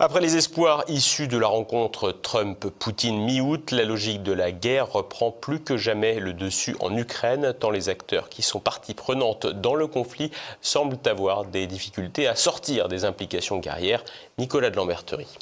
Après les espoirs issus de la rencontre Trump-Poutine mi-août, la logique de la guerre reprend plus que jamais le dessus en Ukraine, tant les acteurs qui sont partie prenante dans le conflit semblent avoir des difficultés à sortir des implications guerrières. Nicolas de Lamberterie.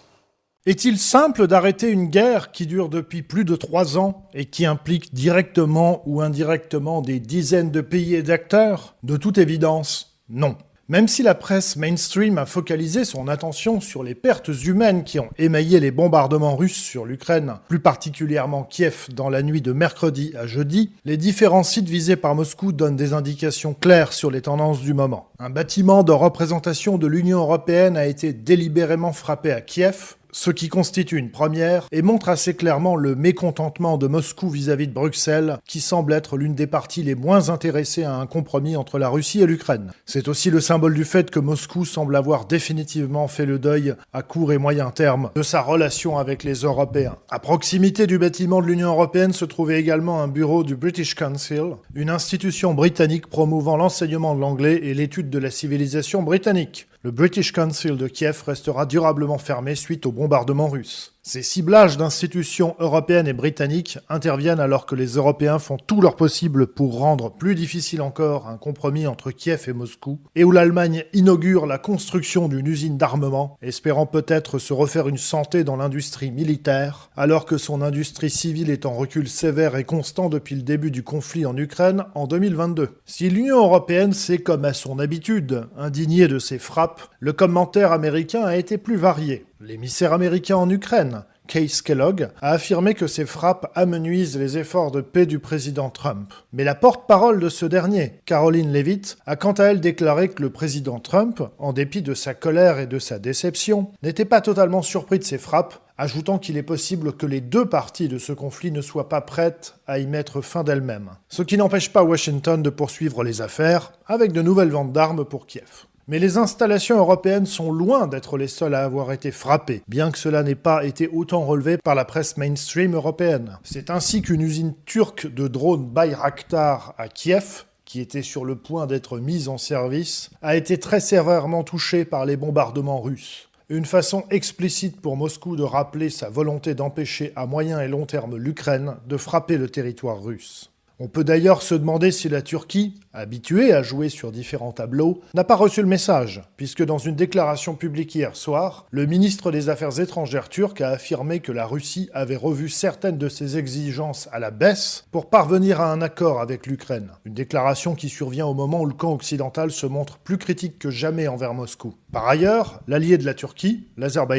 Est-il simple d'arrêter une guerre qui dure depuis plus de 3 ans et qui implique directement ou indirectement des dizaines de pays et d'acteurs? De toute évidence, non. Même si la presse mainstream a focalisé son attention sur les pertes humaines qui ont émaillé les bombardements russes sur l'Ukraine, plus particulièrement Kiev dans la nuit de mercredi à jeudi, les différents sites visés par Moscou donnent des indications claires sur les tendances du moment. Un bâtiment de représentation de l'Union européenne a été délibérément frappé à Kiev, ce qui constitue une première et montre assez clairement le mécontentement de Moscou vis-à-vis de Bruxelles, qui semble être l'une des parties les moins intéressées à un compromis entre la Russie et l'Ukraine. C'est aussi le symbole du fait que Moscou semble avoir définitivement fait le deuil, à court et moyen terme, de sa relation avec les Européens. À proximité du bâtiment de l'Union européenne se trouvait également un bureau du British Council, une institution britannique promouvant l'enseignement de l'anglais et l'étude de la civilisation britannique. Le British Council de Kiev restera durablement fermé suite au bombardement russe. Ces ciblages d'institutions européennes et britanniques interviennent alors que les Européens font tout leur possible pour rendre plus difficile encore un compromis entre Kiev et Moscou, et où l'Allemagne inaugure la construction d'une usine d'armement, espérant peut-être se refaire une santé dans l'industrie militaire, alors que son industrie civile est en recul sévère et constant depuis le début du conflit en Ukraine en 2022. Si l'Union européenne s'est, comme à son habitude, indignée de ces frappes, le commentaire américain a été plus varié. L'émissaire américain en Ukraine, Case Kellogg, a affirmé que ces frappes amenuisent les efforts de paix du président Trump. Mais la porte-parole de ce dernier, Karoline Leavitt, a quant à elle déclaré que le président Trump, en dépit de sa colère et de sa déception, n'était pas totalement surpris de ces frappes, ajoutant qu'il est possible que les deux parties de ce conflit ne soient pas prêtes à y mettre fin d'elles-mêmes. Ce qui n'empêche pas Washington de poursuivre les affaires, avec de nouvelles ventes d'armes pour Kiev. Mais les installations européennes sont loin d'être les seules à avoir été frappées, bien que cela n'ait pas été autant relevé par la presse mainstream européenne. C'est ainsi qu'une usine turque de drones Bayraktar à Kiev, qui était sur le point d'être mise en service, a été très sévèrement touchée par les bombardements russes. Une façon explicite pour Moscou de rappeler sa volonté d'empêcher à moyen et long terme l'Ukraine de frapper le territoire russe. On peut d'ailleurs se demander si la Turquie, habituée à jouer sur différents tableaux, n'a pas reçu le message, puisque dans une déclaration publique hier soir, le ministre des Affaires étrangères turc a affirmé que la Russie avait revu certaines de ses exigences à la baisse pour parvenir à un accord avec l'Ukraine. Une déclaration qui survient au moment où le camp occidental se montre plus critique que jamais envers Moscou. Par ailleurs, l'allié de la Turquie, l'Azerbaïdjan,